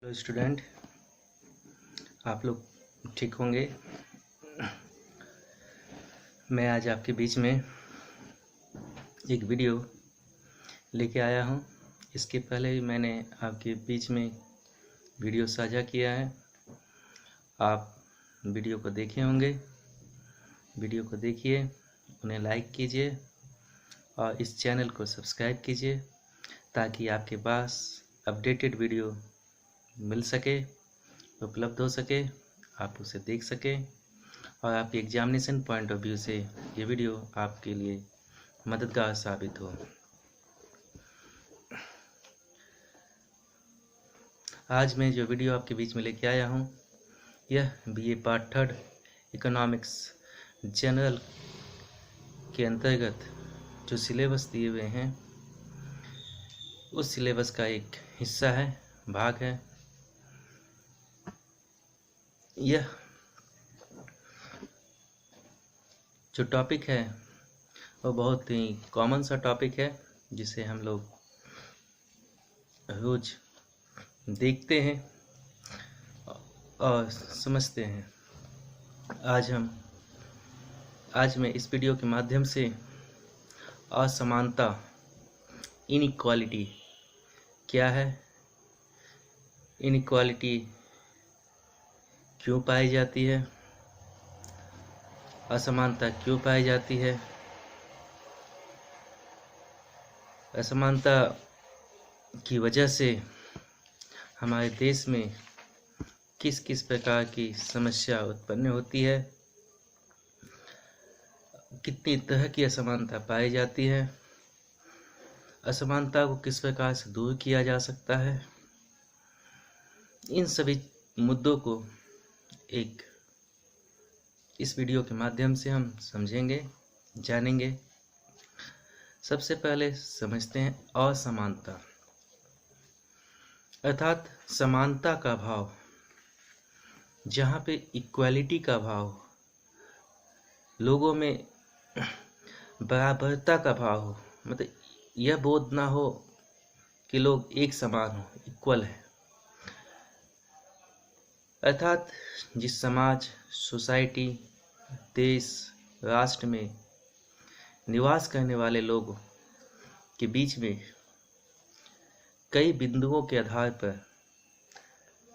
Hello student, आप लोग ठीक होंगे। मैं आज आपके बीच में एक वीडियो लेके आया हूं। इसके पहले भी मैंने आपके बीच में वीडियो साझा किया है। आप वीडियो को देखे होंगे। वीडियो को देखिए, उन्हें लाइक कीजिए और इस चैनल को सब्सक्राइब कीजिए ताकि आपके पास अपडेटेड वीडियो मिल सके, उपलब्ध हो सके, आप उसे देख सकें और आपके एग्जामिनेशन पॉइंट ऑफ व्यू से ये वीडियो आपके लिए मददगार साबित हो। आज मैं जो वीडियो आपके बीच में लेके आया हूँ, यह बीए पार्ट 3 इकोनॉमिक्स जनरल के अंतर्गत जो सिलेबस दिए हुए हैं उस सिलेबस का एक हिस्सा है, भाग है। यह जो टॉपिक है वो बहुत ही कॉमन सा टॉपिक है जिसे हम लोग रोज देखते हैं और समझते हैं। आज मैं इस वीडियो के माध्यम से असमानता, इनइक्वालिटी क्या है, इनइक्वालिटी क्यों पाई जाती है, असमानता क्यों पाई जाती है, असमानता की वजह से हमारे देश में किस किस प्रकार की समस्या उत्पन्न होती है, कितनी तरह की असमानता पाई जाती है, असमानता को किस प्रकार से दूर किया जा सकता है। इन सभी मुद्दों को इस वीडियो के माध्यम से हम समझेंगे, जानेंगे। सबसे पहले समझते हैं असमानता, अर्थात समानता का भाव। जहाँ पे इक्वालिटी का भाव, लोगों में बराबरता का भाव हो, मतलब यह बोध ना हो कि लोग एक समान हो, इक्वल है। अर्थात जिस समाज, सोसाइटी, देश, राष्ट्र में निवास करने वाले लोगों के बीच में कई बिंदुओं के आधार पर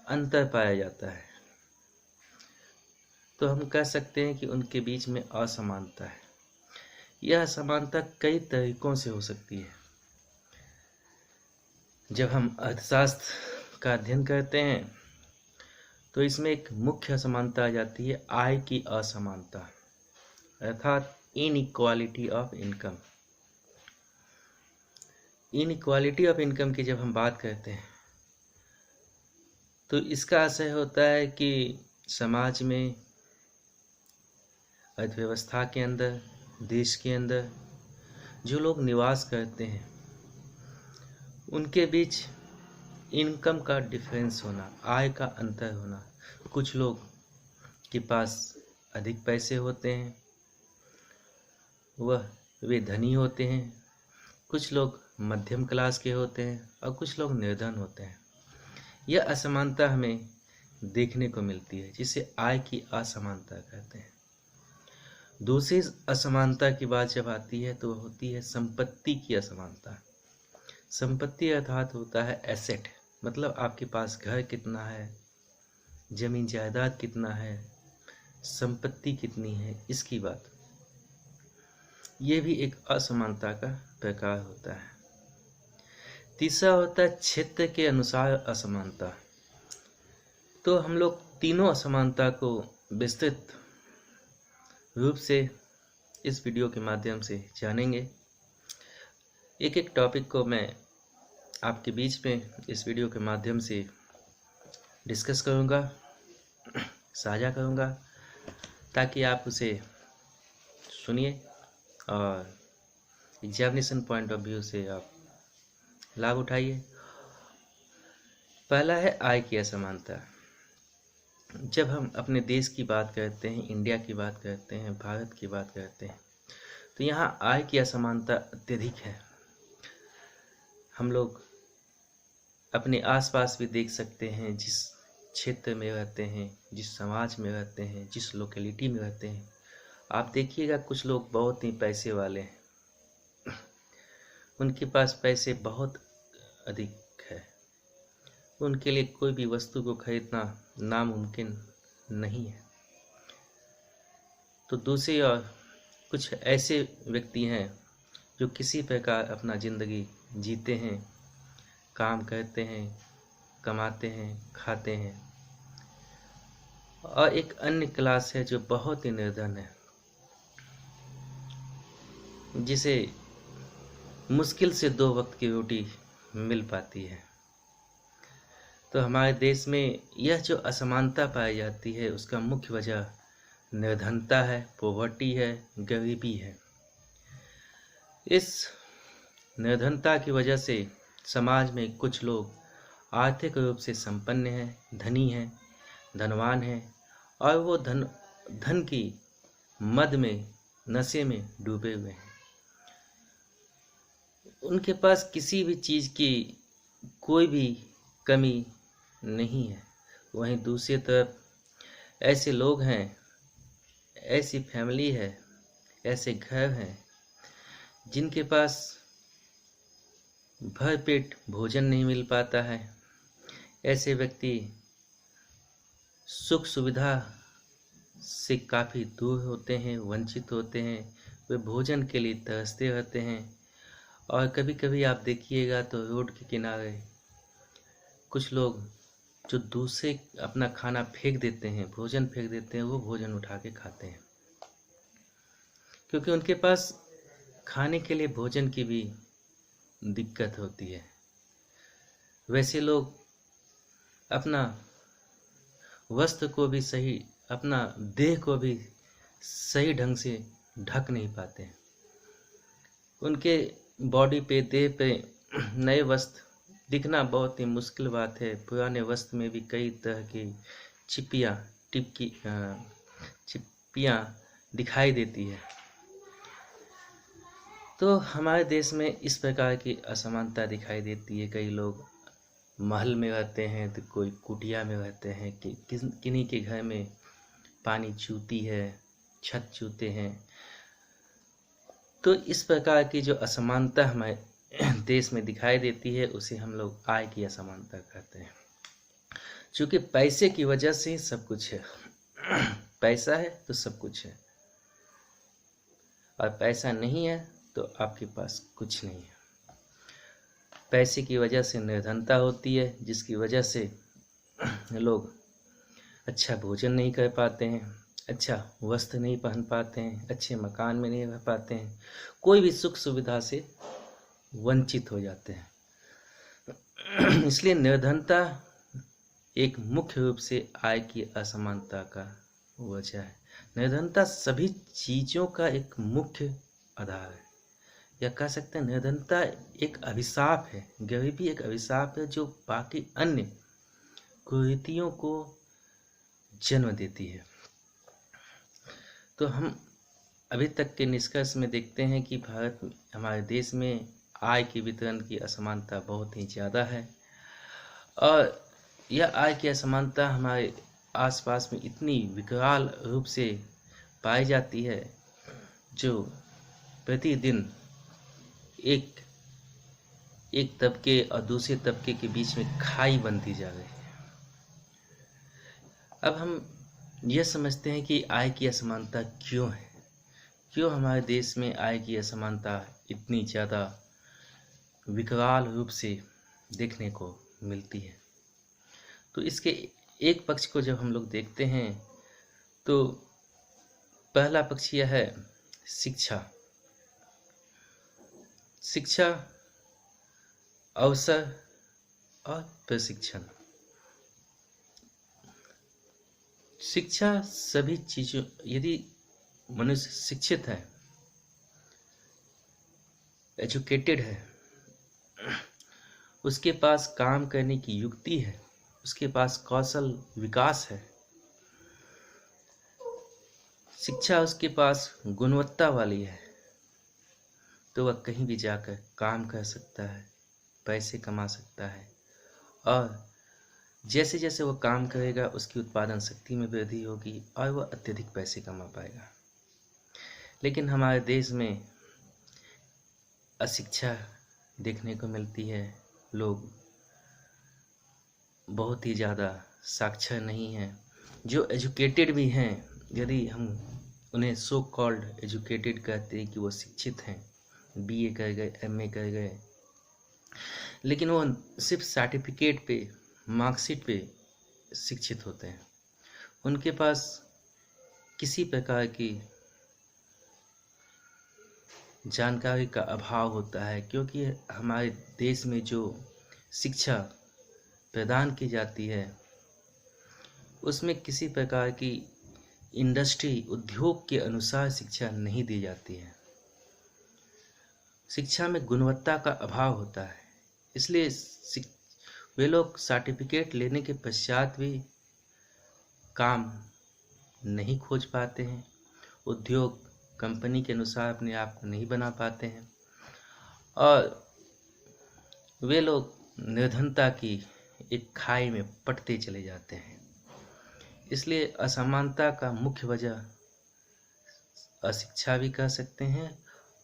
अंतर पाया जाता है, तो हम कह सकते हैं कि उनके बीच में असमानता है। यह असमानता कई तरीकों से हो सकती है। जब हम अर्थशास्त्र का अध्ययन करते हैं तो इसमें एक मुख्य असमानता आ जाती है आय की असमानता, अर्थात inequality of income. Inequality of income की जब हम बात करते हैं तो इसका आशय होता है कि समाज में, अर्थव्यवस्था के अंदर, देश के अंदर जो लोग निवास करते हैं उनके बीच इनकम का डिफरेंस होना, आय का अंतर होना। कुछ लोग के पास अधिक पैसे होते हैं, वे धनी होते हैं, कुछ लोग मध्यम क्लास के होते हैं और कुछ लोग निर्धन होते हैं। यह असमानता हमें देखने को मिलती है, जिसे आय की असमानता कहते हैं। दूसरी असमानता की बात जब आती है तो होती है संपत्ति की असमानता। संपत्ति अर्थात होता है एसेट, मतलब आपके पास घर कितना है, जमीन जायदाद कितना है, संपत्ति कितनी है, इसकी बात। ये भी एक असमानता का प्रकार होता है। तीसरा होता है क्षेत्र के अनुसार असमानता। तो हम लोग तीनों असमानता को विस्तृत रूप से इस वीडियो के माध्यम से जानेंगे। एक एक टॉपिक को मैं आपके बीच में इस वीडियो के माध्यम से डिस्कस करूँगा, साझा करूँगा, ताकि आप उसे सुनिए और एग्जामिनेशन पॉइंट ऑफ व्यू से आप लाभ उठाइए। पहला है आय की असमानता। जब हम अपने देश की बात करते हैं, इंडिया की बात करते हैं, भारत की बात करते हैं, तो यहाँ आय की असमानता अत्यधिक है। हम लोग अपने आसपास भी देख सकते हैं, जिस क्षेत्र में रहते हैं, जिस समाज में रहते हैं, जिस लोकेलिटी में रहते हैं, आप देखिएगा कुछ लोग बहुत ही पैसे वाले हैं, उनके पास पैसे बहुत अधिक है, उनके लिए कोई भी वस्तु को खरीदना नामुमकिन नहीं है। तो दूसरी ओर कुछ ऐसे व्यक्ति हैं जो किसी प्रकार अपना ज़िंदगी जीते हैं, काम करते हैं, कमाते हैं, खाते हैं। और एक अन्य क्लास है जो बहुत ही निर्धन है, जिसे मुश्किल से 2 वक्त की रोटी मिल पाती है। तो हमारे देश में यह जो असमानता पाई जाती है, उसका मुख्य वजह निर्धनता है, पॉवर्टी है, गरीबी है। इस निर्धनता की वजह से समाज में कुछ लोग आर्थिक रूप से संपन्न हैं, धनी हैं, धनवान हैं, और वो धन की मद में, नशे में डूबे हुए हैं। उनके पास किसी भी चीज़ की कोई भी कमी नहीं है। वहीं दूसरी तरफ ऐसे लोग हैं, ऐसी फैमिली है, ऐसे घर हैं जिनके पास भरपेट भोजन नहीं मिल पाता है। ऐसे व्यक्ति सुख सुविधा से काफ़ी दूर होते हैं, वंचित होते हैं, वे भोजन के लिए तरसते रहते हैं। और कभी कभी आप देखिएगा तो रोड के किनारे कुछ लोग जो दूसरे अपना खाना फेंक देते हैं, भोजन फेंक देते हैं, वो भोजन उठा के खाते हैं, क्योंकि उनके पास खाने के लिए भोजन की भी दिक्कत होती है। वैसे लोग अपना वस्त्र को भी सही, अपना देह को भी सही ढंग से ढक नहीं पाते। उनके बॉडी पे, देह पे नए वस्त्र दिखना बहुत ही मुश्किल बात है। पुराने वस्त्र में भी कई तरह की चिप्पियाँ दिखाई देती है। तो हमारे देश में इस प्रकार की असमानता दिखाई देती है। कई लोग महल में रहते हैं तो कोई कुटिया में रहते हैं, कि किन्हीं के घर में पानी चूती है, छत चूते हैं। तो इस प्रकार की जो असमानता हमारे देश में दिखाई देती है, उसे हम लोग आय की असमानता कहते हैं। क्योंकि पैसे की वजह से ही सब कुछ है। पैसा है तो सब कुछ है, और पैसा नहीं है तो आपके पास कुछ नहीं है। पैसे की वजह से निर्धनता होती है, जिसकी वजह से लोग अच्छा भोजन नहीं कर पाते हैं, अच्छा वस्त्र नहीं पहन पाते हैं, अच्छे मकान में नहीं रह पाते हैं, कोई भी सुख सुविधा से वंचित हो जाते हैं। इसलिए निर्धनता एक मुख्य रूप से आय की असमानता का वजह है। निर्धनता सभी चीज़ों का एक मुख्य आधार है, या कह सकते हैं निर्धनता एक अभिशाप है। गरीबी एक अभिशाप है जो बाकी अन्य कुरीतियों को जन्म देती है। तो हम अभी तक के निष्कर्ष में देखते हैं कि भारत में, हमारे देश में आय के वितरण की असमानता बहुत ही ज़्यादा है, और यह आय की असमानता हमारे आसपास में इतनी विकराल रूप से पाई जाती है, जो प्रतिदिन एक तबके और दूसरे तबके के बीच में खाई बनती जा रही है। अब हम यह समझते हैं कि आय की असमानता क्यों है, क्यों हमारे देश में आय की असमानता इतनी ज़्यादा विकराल रूप से देखने को मिलती है। तो इसके एक पक्ष को जब हम लोग देखते हैं तो पहला पक्ष यह है शिक्षा। शिक्षा, अवसर और प्रशिक्षण। शिक्षा सभी चीज़ों, यदि मनुष्य शिक्षित है, एजुकेटेड है, उसके पास काम करने की युक्ति है, उसके पास कौशल विकास है, शिक्षा उसके पास गुणवत्ता वाली है, तो वह कहीं भी जाकर काम कर सकता है, पैसे कमा सकता है और जैसे जैसे वो काम करेगा उसकी उत्पादन शक्ति में वृद्धि होगी और वह अत्यधिक पैसे कमा पाएगा। लेकिन हमारे देश में अशिक्षा देखने को मिलती है। लोग बहुत ही ज़्यादा साक्षर नहीं हैं। जो एजुकेटेड भी हैं, यदि हम उन्हें सो कॉल्ड एजुकेटेड कहते हैं कि वो शिक्षित हैं, बीए कर गए, एमए कर गए, लेकिन वो सिर्फ सर्टिफिकेट पे, मार्कशीट पे शिक्षित होते हैं। उनके पास किसी प्रकार की जानकारी का अभाव होता है, क्योंकि हमारे देश में जो शिक्षा प्रदान की जाती है उसमें किसी प्रकार की इंडस्ट्री, उद्योग के अनुसार शिक्षा नहीं दी जाती है। शिक्षा में गुणवत्ता का अभाव होता है, इसलिए वे लोग सर्टिफिकेट लेने के पश्चात भी काम नहीं खोज पाते हैं, उद्योग कंपनी के अनुसार अपने आप को नहीं बना पाते हैं और वे लोग निर्धनता की एक खाई में पटते चले जाते हैं। इसलिए असमानता का मुख्य वजह अशिक्षा भी कह सकते हैं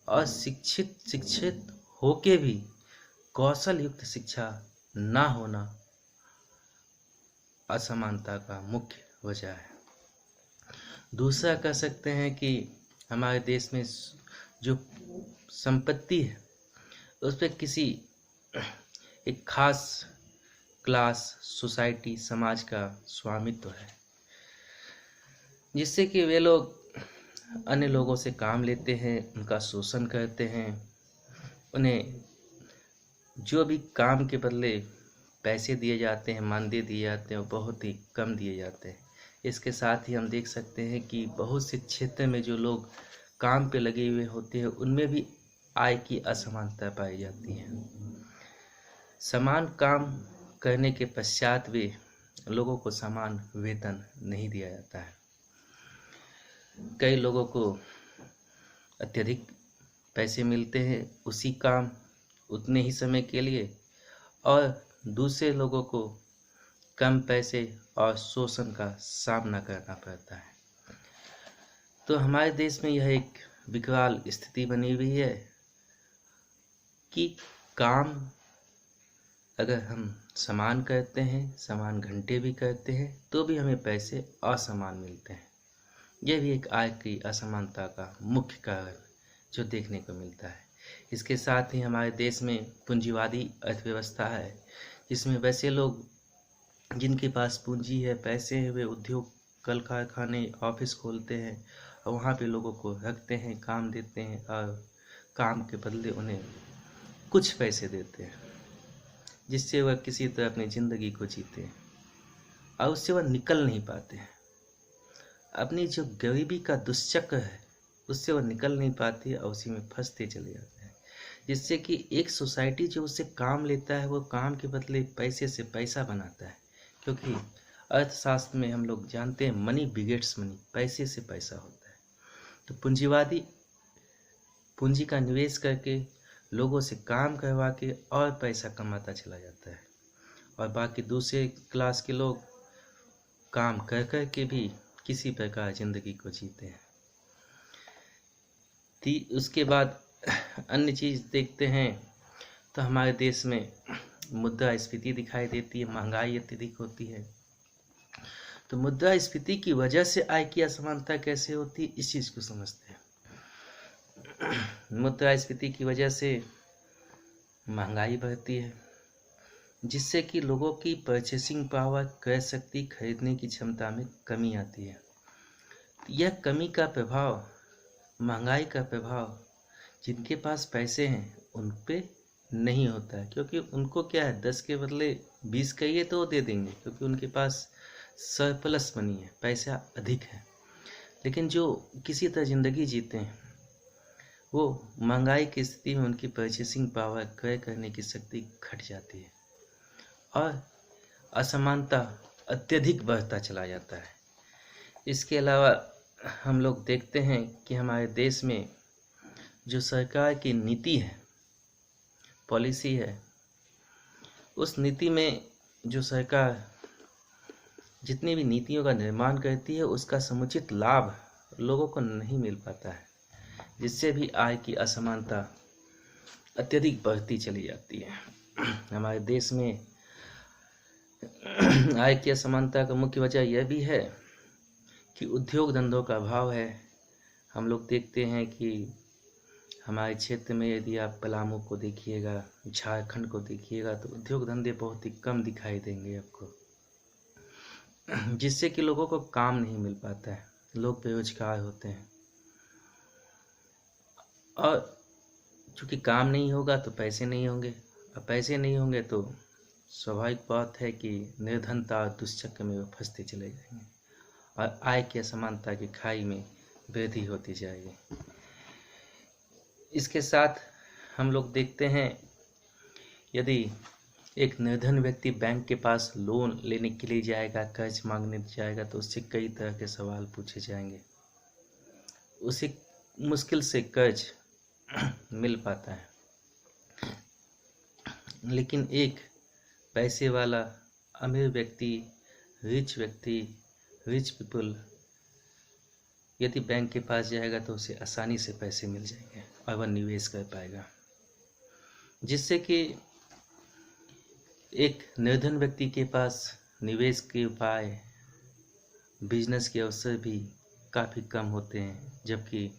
और शिक्षित होके भी कौशल युक्त शिक्षा ना होना असमानता का मुख्य वजह है। दूसरा कह सकते हैं कि हमारे देश में जो संपत्ति है उस पर किसी एक खास क्लास, सोसाइटी, समाज का स्वामित्व है, जिससे कि वे लोग अन्य लोगों से काम लेते हैं, उनका शोषण करते हैं। उन्हें जो भी काम के बदले पैसे दिए जाते हैं, मानदेय दिए जाते हैं, वो बहुत ही कम दिए जाते हैं। इसके साथ ही हम देख सकते हैं कि बहुत से क्षेत्र में जो लोग काम पे लगे हुए होते हैं उनमें भी आय की असमानता पाई जाती है। समान काम करने के पश्चात भी लोगों को समान वेतन नहीं दिया जाता है। कई लोगों को अत्यधिक पैसे मिलते हैं उसी काम, उतने ही समय के लिए, और दूसरे लोगों को कम पैसे और शोषण का सामना करना पड़ता है। तो हमारे देश में यह एक विकराल स्थिति बनी हुई है कि काम अगर हम समान करते हैं, समान घंटे भी करते हैं, तो भी हमें पैसे असमान मिलते हैं। यह भी एक आय की असमानता का मुख्य कारण जो देखने को मिलता है। इसके साथ ही हमारे देश में पूंजीवादी अर्थव्यवस्था है, जिसमें वैसे लोग जिनके पास पूंजी है, पैसे हैं, वे उद्योग, कल कारखाने, ऑफिस खोलते हैं और वहाँ पे लोगों को रखते हैं, काम देते हैं और काम के बदले उन्हें कुछ पैसे देते हैं, जिससे वह किसी तरह अपनी ज़िंदगी को जीते हैं और उससे वह निकल नहीं पाते हैं। अपनी जो गरीबी का दुष्चक्र है उससे वह निकल नहीं पाती और उसी में फंसते चले जाते हैं, जिससे कि एक सोसाइटी जो उससे काम लेता है वो काम के बदले पैसे से पैसा बनाता है, क्योंकि अर्थशास्त्र में हम लोग जानते हैं मनी बिगेट्स मनी, पैसे से पैसा होता है। तो पूंजीवादी पूंजी का निवेश करके लोगों से काम करवा के और पैसा कमाता चला जाता है और बाकी दूसरे क्लास के लोग काम कर कर के भी किसी प्रकार ज़िंदगी को जीते हैं। उसके बाद अन्य चीज़ देखते हैं तो हमारे देश में मुद्रास्फीति दिखाई देती है, महंगाई अत्यधिक होती है। तो मुद्रास्फीति की वजह से आय की असमानता कैसे होती है, इस चीज़ को समझते हैं। मुद्रास्फीति की वजह से महंगाई बढ़ती है, जिससे कि लोगों की परचेसिंग पावर, क्रय शक्ति, खरीदने की क्षमता में कमी आती है। यह कमी का प्रभाव, महंगाई का प्रभाव जिनके पास पैसे हैं उन पे नहीं होता है, क्योंकि उनको क्या है, 10 के बदले 20 कहिए तो वो दे देंगे, क्योंकि उनके पास सरप्लस मनी है, पैसा अधिक है। लेकिन जो किसी तरह ज़िंदगी जीते हैं वो महंगाई की स्थिति में उनकी परचेसिंग पावर, क्रय करने की शक्ति घट जाती है और असमानता अत्यधिक बढ़ता चला जाता है। इसके अलावा हम लोग देखते हैं कि हमारे देश में जो सरकार की नीति है, पॉलिसी है, उस नीति में जो सरकार जितनी भी नीतियों का निर्माण करती है उसका समुचित लाभ लोगों को नहीं मिल पाता है, जिससे भी आय की असमानता अत्यधिक बढ़ती चली जाती है। हमारे देश में आय की असमानता का मुख्य वजह यह भी है कि उद्योग धंधों का अभाव है। हम लोग देखते हैं कि हमारे क्षेत्र में यदि आप पलामू को देखिएगा, झारखंड को देखिएगा, तो उद्योग धंधे बहुत ही कम दिखाई देंगे आपको, जिससे कि लोगों को काम नहीं मिल पाता है, लोग बेरोजगार होते हैं। और चूँकि काम नहीं होगा तो पैसे नहीं होंगे, और पैसे नहीं होंगे तो स्वाभाविक बात है कि निर्धनता और दुष्चक्र में वो फंसते चले जाएंगे और आय की असमानता की खाई में वृद्धि होती जाएगी। इसके साथ हम लोग देखते हैं, यदि एक निर्धन व्यक्ति बैंक के पास लोन लेने के लिए जाएगा, कर्ज मांगने जाएगा, तो उससे कई तरह के सवाल पूछे जाएंगे। उसे मुश्किल से कर्ज मिल पाता है, लेकिन एक पैसे वाला अमीर व्यक्ति, रिच पीपल यदि बैंक के पास जाएगा तो उसे आसानी से पैसे मिल जाएंगे और वह निवेश कर पाएगा, जिससे कि एक निर्धन व्यक्ति के पास निवेश के उपाय, बिजनेस के अवसर भी काफ़ी कम होते हैं, जबकि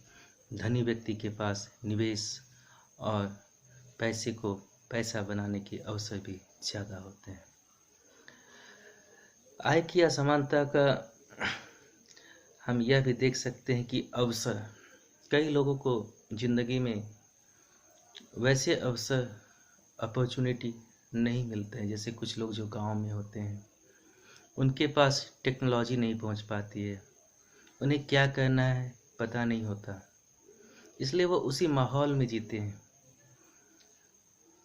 धनी व्यक्ति के पास निवेश और पैसा बनाने के अवसर भी ज़्यादा होते हैं। आय की असमानता का हम यह भी देख सकते हैं कि अवसर, कई लोगों को ज़िंदगी में वैसे अवसर, अपॉर्चुनिटी नहीं मिलते हैं। जैसे कुछ लोग जो गांव में होते हैं, उनके पास टेक्नोलॉजी नहीं पहुंच पाती है, उन्हें क्या करना है पता नहीं होता, इसलिए वो उसी माहौल में जीते हैं।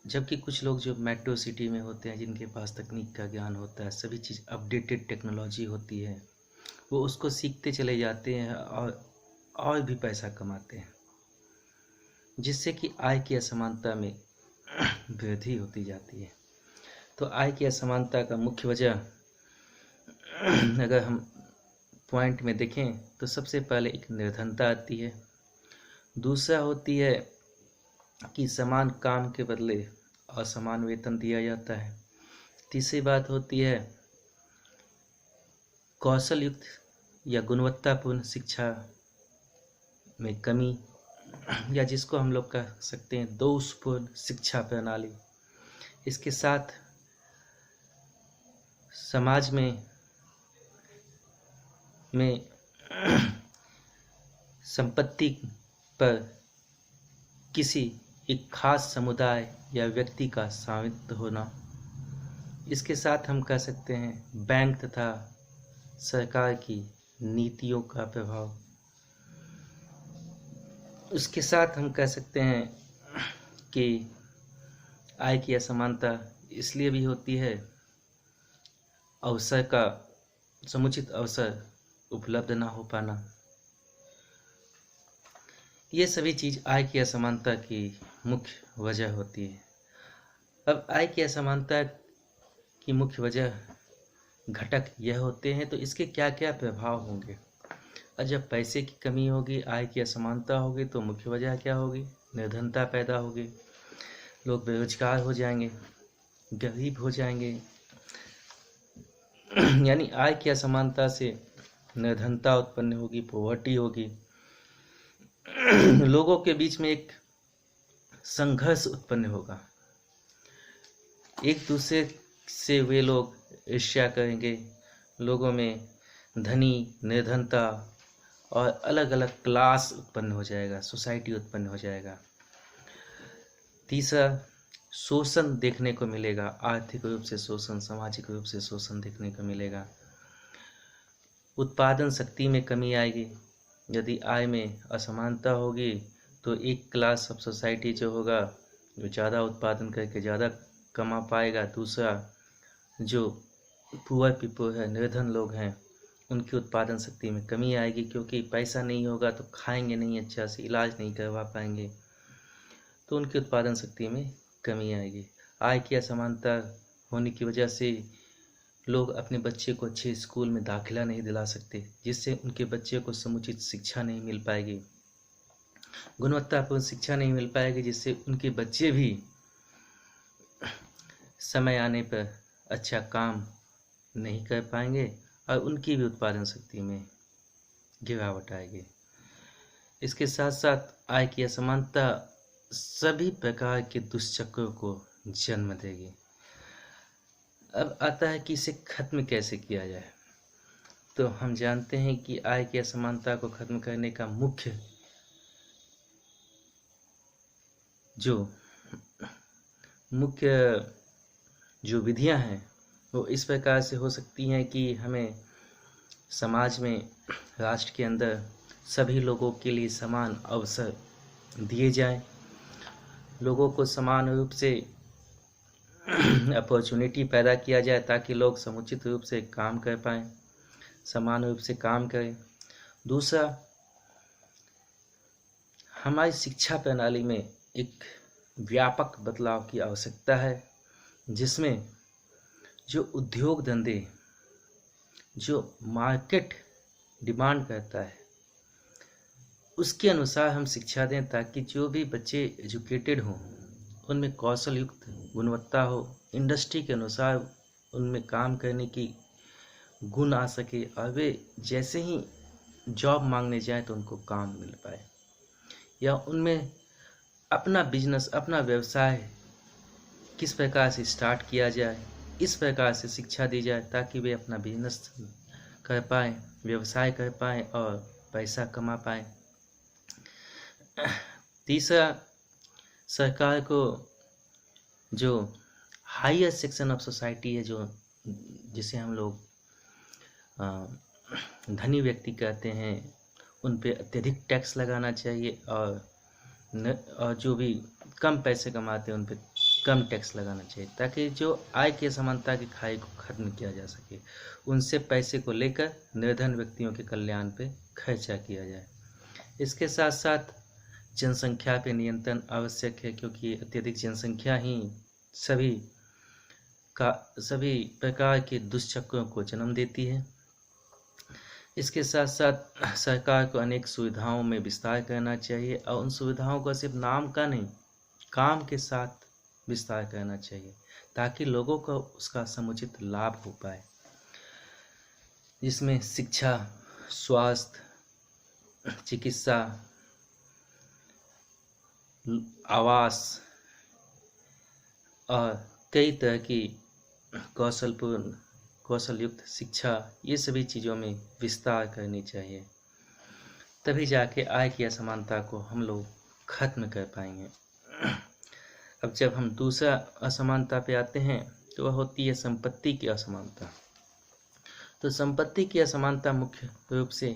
जबकि कुछ लोग जो मेट्रो सिटी में होते हैं, जिनके पास तकनीक का ज्ञान होता है, सभी चीज़ अपडेटेड टेक्नोलॉजी होती है, वो उसको सीखते चले जाते हैं और भी पैसा कमाते हैं, जिससे कि आय की असमानता में वृद्धि होती जाती है। तो आय की असमानता का मुख्य वजह अगर हम पॉइंट में देखें तो सबसे पहले एक निर्धनता आती है, दूसरा होती है कि समान काम के बदले असमान वेतन दिया जाता है, तीसरी बात होती है कौशल युक्त या गुणवत्तापूर्ण शिक्षा में कमी, या जिसको हम लोग कह सकते हैं दोषपूर्ण शिक्षा प्रणाली। इसके साथ समाज में संपत्ति पर किसी एक खास समुदाय या व्यक्ति का स्वामित्व होना। इसके साथ हम कह सकते हैं बैंक तथा सरकार की नीतियों का प्रभाव। उसके साथ हम कह सकते हैं कि आय की असमानता इसलिए भी होती है, अवसर का समुचित अवसर उपलब्ध ना हो पाना। ये सभी चीज़ आय की असमानता की मुख्य वजह होती है। अब आय की असमानता की मुख्य वजह घटक यह होते हैं, तो इसके क्या क्या प्रभाव होंगे। और जब पैसे की कमी होगी, आय की असमानता होगी, तो मुख्य वजह क्या होगी, निर्धनता पैदा होगी, लोग बेरोजगार हो जाएंगे, गरीब हो जाएंगे। यानी आय की असमानता से निर्धनता उत्पन्न होगी, पॉवर्टी होगी, लोगों के बीच में एक संघर्ष उत्पन्न होगा, एक दूसरे से वे लोग ईर्ष्या करेंगे, लोगों में धनी, निर्धनता और अलग अलग क्लास उत्पन्न हो जाएगा, सोसाइटी उत्पन्न हो जाएगा। तीसरा, शोषण देखने को मिलेगा, आर्थिक रूप से शोषण, सामाजिक रूप से शोषण देखने को मिलेगा। उत्पादन शक्ति में कमी आएगी, यदि आय में असमानता होगी तो एक क्लास ऑफ सोसाइटी जो होगा जो ज़्यादा उत्पादन करके ज़्यादा कमा पाएगा, दूसरा जो पुअर पीपल है, निर्धन लोग हैं, उनकी उत्पादन शक्ति में कमी आएगी, क्योंकि पैसा नहीं होगा तो खाएंगे नहीं, अच्छा से इलाज नहीं करवा पाएंगे, तो उनकी उत्पादन शक्ति में कमी आएगी। आय की असमानता होने की वजह से लोग अपने बच्चे को अच्छे स्कूल में दाखिला नहीं दिला सकते, जिससे उनके बच्चे को समुचित शिक्षा नहीं मिल पाएगी, गुणवत्तापूर्ण शिक्षा नहीं मिल पाएगी, जिससे उनके बच्चे भी समय आने पर अच्छा काम नहीं कर पाएंगे और उनकी भी उत्पादन शक्ति में गिरावट आएगी। इसके साथ साथ आय की असमानता सभी प्रकार के दुष्चक्रों को जन्म देगी। अब आता है कि इसे खत्म कैसे किया जाए। तो हम जानते हैं कि आय की असमानता को खत्म करने का मुख्य जो विधियां हैं वो इस प्रकार से हो सकती हैं कि हमें समाज में, राष्ट्र के अंदर सभी लोगों के लिए समान अवसर दिए जाएं, लोगों को समान रूप से अपॉर्चुनिटी पैदा किया जाए ताकि लोग समुचित रूप से काम कर पाएं, समान रूप से काम करें। दूसरा, हमारी शिक्षा प्रणाली में एक व्यापक बदलाव की आवश्यकता है, जिसमें जो उद्योग धंधे, जो मार्केट डिमांड करता है, उसके अनुसार हम शिक्षा दें ताकि जो भी बच्चे एजुकेटेड हों उनमें कौशल युक्त गुणवत्ता हो, इंडस्ट्री के अनुसार उनमें काम करने की गुण आ सके और वे जैसे ही जॉब मांगने जाए तो उनको काम मिल पाए, या उनमें अपना बिजनेस, अपना व्यवसाय किस प्रकार से स्टार्ट किया जाए, इस प्रकार से शिक्षा दी जाए ताकि वे अपना बिजनेस कर पाएँ, व्यवसाय कर पाएँ और पैसा कमा पाएँ। तीसरा, सरकार को जो हायर सेक्शन ऑफ सोसाइटी है, जो जिसे हम लोग धनी व्यक्ति कहते हैं, उन पे अत्यधिक टैक्स लगाना चाहिए और जो भी कम पैसे कमाते हैं उन पे कम टैक्स लगाना चाहिए ताकि जो आय की असमानता की खाई को खत्म किया जा सके। उनसे पैसे को लेकर निर्धन व्यक्तियों के कल्याण पे खर्चा किया जाए। इसके साथ साथ जनसंख्या पे नियंत्रण आवश्यक है, क्योंकि अत्यधिक जनसंख्या ही सभी प्रकार के दुष्चक्रों को जन्म देती है। इसके साथ साथ सरकार को अनेक सुविधाओं में विस्तार करना चाहिए और उन सुविधाओं को सिर्फ नाम का नहीं, काम के साथ विस्तार करना चाहिए ताकि लोगों को उसका समुचित लाभ हो पाए, जिसमें शिक्षा, स्वास्थ्य, चिकित्सा, आवास और कई तरह की कौशल युक्त शिक्षा, ये सभी चीज़ों में विस्तार करनी चाहिए, तभी जाके आय की असमानता को हम लोग खत्म कर पाएंगे। अब जब हम दूसरा असमानता पे आते हैं तो वह होती है संपत्ति की असमानता। तो संपत्ति की असमानता मुख्य रूप से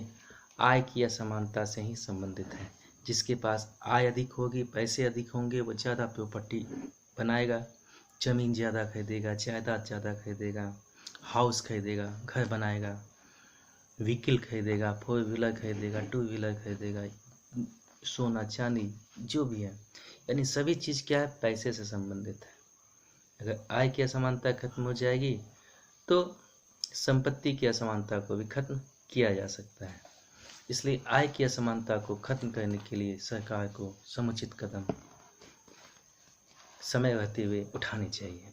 आय की असमानता से ही संबंधित है। जिसके पास आय अधिक होगी, पैसे अधिक होंगे, वो ज़्यादा प्रॉपर्टी बनाएगा, ज़मीन ज़्यादा खरीदेगा, जायदाद ज़्यादा खरीदेगा, हाउस खरीदेगा, घर बनाएगा, व्हीकल खरीदेगा, 4 व्हीलर खरीदेगा, 2 व्हीलर खरीदेगा, सोना चांदी जो भी है, यानी सभी चीज़ क्या है, पैसे से संबंधित है। अगर आय की असमानता खत्म हो जाएगी तो संपत्ति की असमानता को भी खत्म किया जा सकता है। इसलिए आय की असमानता को खत्म करने के लिए सरकार को समुचित कदम समय रहते हुए उठाने चाहिए।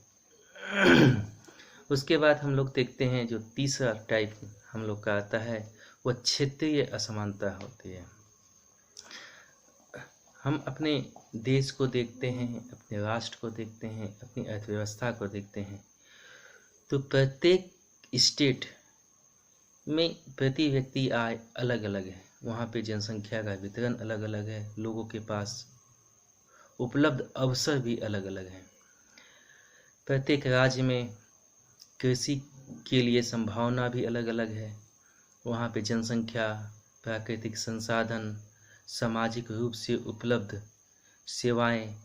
उसके बाद हम लोग देखते हैं जो तीसरा टाइप हम लोग का आता है वो क्षेत्रीय असमानता होती है। हम अपने देश को देखते हैं, अपने राष्ट्र को देखते हैं, अपनी अर्थव्यवस्था को देखते हैं, तो प्रत्येक स्टेट में प्रति व्यक्ति आय अलग अलग है। वहाँ पे जनसंख्या का वितरण अलग अलग है, लोगों के पास उपलब्ध अवसर भी अलग अलग हैं। प्रत्येक राज्य में कृषि के लिए संभावना भी अलग अलग है। वहाँ पे जनसंख्या, प्राकृतिक संसाधन, सामाजिक रूप से उपलब्ध सेवाएं,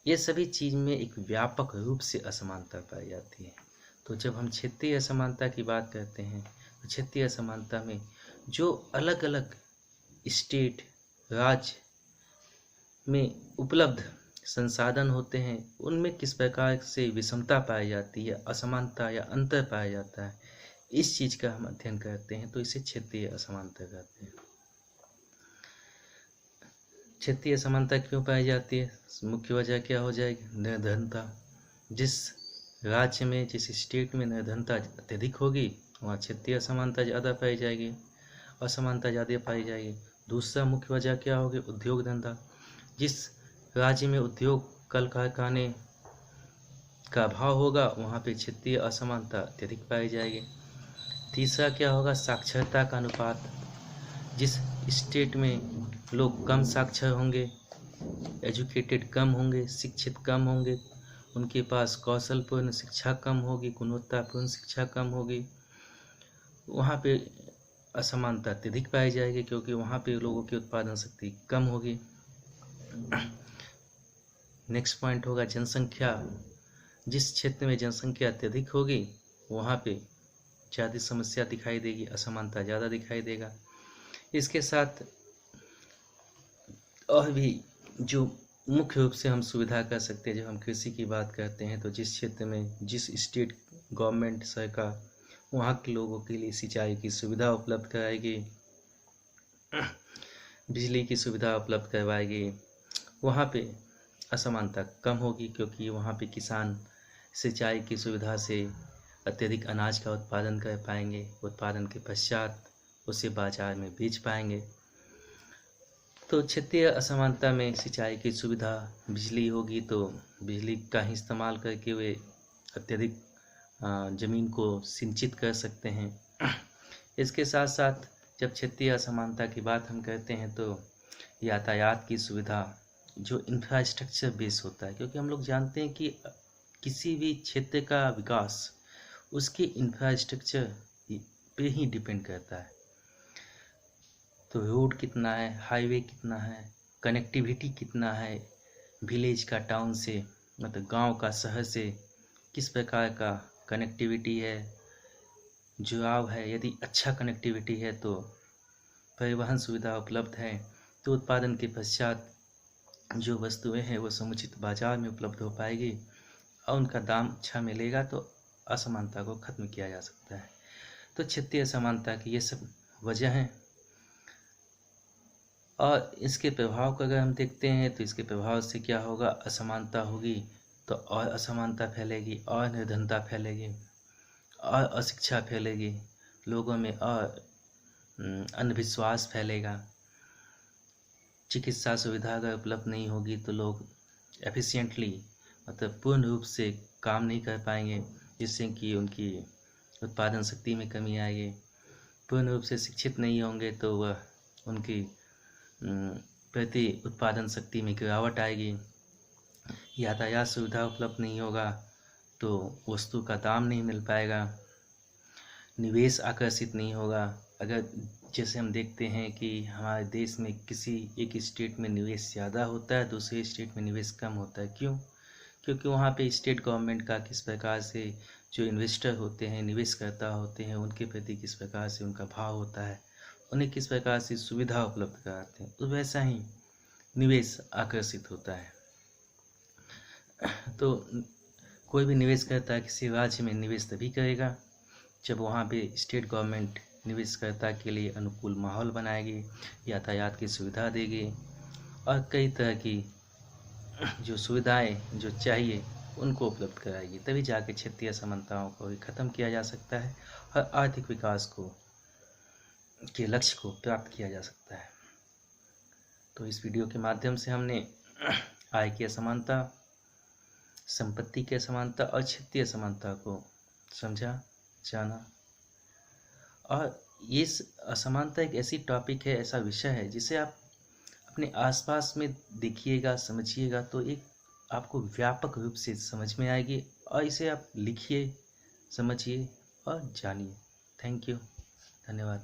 ये सभी चीज़ में एक व्यापक रूप से असमानता पाई जाती है। तो जब हम क्षेत्रीय असमानता की बात करते हैं तो क्षेत्रीय असमानता में जो अलग अलग स्टेट, राज्य में उपलब्ध संसाधन होते हैं उनमें किस प्रकार से विषमता पाई जाती है, असमानता या अंतर पाया जाता है, इस चीज़ का हम अध्ययन करते हैं तो इसे क्षेत्रीय असमानता कहते हैं। क्षेत्रीय असमानता क्यों पाई जाती है? मुख्य वजह क्या हो जाएगी? निर्धनता। जिस राज्य में, जिस स्टेट में निर्धनता अत्यधिक होगी वहाँ क्षेत्रीय असमानता ज़्यादा पाई जाएगी, असमानता ज़्यादा पाई जाएगी। दूसरा मुख्य वजह क्या होगी? उद्योग धंधा। जिस राज्य में उद्योग कल कारखाने का अभाव होगा वहाँ पे क्षेत्रीय असमानता अत्यधिक पाई जाएगी। तीसरा क्या होगा? साक्षरता का अनुपात। जिस स्टेट में लोग कम साक्षर होंगे, एजुकेटेड कम होंगे, शिक्षित कम होंगे, उनके पास कौशलपूर्ण शिक्षा कम होगी, गुणवत्तापूर्ण शिक्षा कम होगी, वहाँ पे असमानता अत्यधिक पाई जाएगी क्योंकि वहाँ पे लोगों की उत्पादन शक्ति कम होगी। नेक्स्ट पॉइंट होगा जनसंख्या। जिस क्षेत्र में जनसंख्या अत्यधिक होगी वहाँ पे ज़्यादा समस्या दिखाई देगी, असमानता ज़्यादा दिखाई देगा। इसके साथ और भी जो मुख्य रूप से हम सुविधा कर सकते हैं, जब हम कृषि की बात करते हैं तो जिस क्षेत्र में, जिस स्टेट गवर्नमेंट सरकार वहाँ के लोगों के लिए सिंचाई की सुविधा उपलब्ध कराएगी, बिजली की सुविधा उपलब्ध करवाएगी, वहाँ पे असमानता कम होगी क्योंकि वहाँ पे किसान सिंचाई की सुविधा से अत्यधिक अनाज का उत्पादन कर पाएंगे, उत्पादन के पश्चात उसे बाजार में बेच पाएंगे। तो क्षेत्रीय असमानता में सिंचाई की सुविधा, बिजली होगी तो बिजली का ही इस्तेमाल करके वे अत्यधिक ज़मीन को सिंचित कर सकते हैं। इसके साथ साथ जब क्षेत्रीय असमानता की बात हम करते हैं तो यातायात की सुविधा, जो इंफ्रास्ट्रक्चर बेस होता है, क्योंकि हम लोग जानते हैं कि किसी भी क्षेत्र का विकास उसके इंफ्रास्ट्रक्चर पे ही डिपेंड करता है। तो रोड कितना है, हाईवे कितना है, कनेक्टिविटी कितना है, विलेज का टाउन से, मतलब गांव का शहर से किस प्रकार का कनेक्टिविटी है, जुड़ाव है। यदि अच्छा कनेक्टिविटी है तो परिवहन सुविधा उपलब्ध है तो उत्पादन के पश्चात जो वस्तुएं हैं वो समुचित बाजार में उपलब्ध हो पाएगी और उनका दाम अच्छा मिलेगा तो असमानता को खत्म किया जा सकता है। तो क्षेत्रीय असमानता की ये सब वजह हैं और इसके प्रभाव को अगर हम देखते हैं तो इसके प्रभाव से क्या होगा? असमानता होगी तो और असमानता फैलेगी और निर्धनता फैलेगी और अशिक्षा फैलेगी, लोगों में और अंधविश्वास फैलेगा। चिकित्सा सुविधा अगर उपलब्ध नहीं होगी तो लोग एफिशिएंटली, मतलब पूर्ण रूप से काम नहीं कर पाएंगे, जिससे कि उनकी उत्पादन शक्ति में कमी आएगी। पूर्ण रूप से शिक्षित नहीं होंगे तो वह उनकी प्रति उत्पादन शक्ति में गिरावट आएगी। यातायात सुविधा उपलब्ध नहीं होगा तो वस्तु का दाम नहीं मिल पाएगा, निवेश आकर्षित नहीं होगा। अगर जैसे हम देखते हैं कि हमारे देश में किसी एक स्टेट में निवेश ज़्यादा होता है, दूसरे स्टेट में निवेश कम होता है। क्यों? क्योंकि वहाँ पे स्टेट गवर्नमेंट का किस प्रकार से जो इन्वेस्टर होते हैं, निवेशकर्ता होते हैं, उनके प्रति किस प्रकार से उनका भाव होता है, उन्हें किस प्रकार से सुविधा उपलब्ध कराते हैं, तो वैसा ही निवेश आकर्षित होता है। तो कोई भी निवेश करता है किसी राज्य में, निवेश तभी करेगा जब वहाँ पे स्टेट गवर्नमेंट निवेशकर्ता के लिए अनुकूल माहौल बनाएगी, यातायात की सुविधा देगी और कई तरह की जो सुविधाएं जो चाहिए उनको उपलब्ध कराएगी। तभी जाके क्षेत्रीय असमानताओं को भी ख़त्म किया जा सकता है और आर्थिक विकास को के लक्ष्य को प्राप्त किया जा सकता है। तो इस वीडियो के माध्यम से हमने आय की असमानता, संपत्ति की असमानता और क्षेत्रीय असमानता को समझा, जाना। और ये असमानता एक ऐसी टॉपिक है, ऐसा विषय है जिसे आप अपने आसपास में देखिएगा, समझिएगा तो एक आपको व्यापक रूप से समझ में आएगी और इसे आप लिखिए, समझिए और जानिए। थैंक यू, धन्यवाद।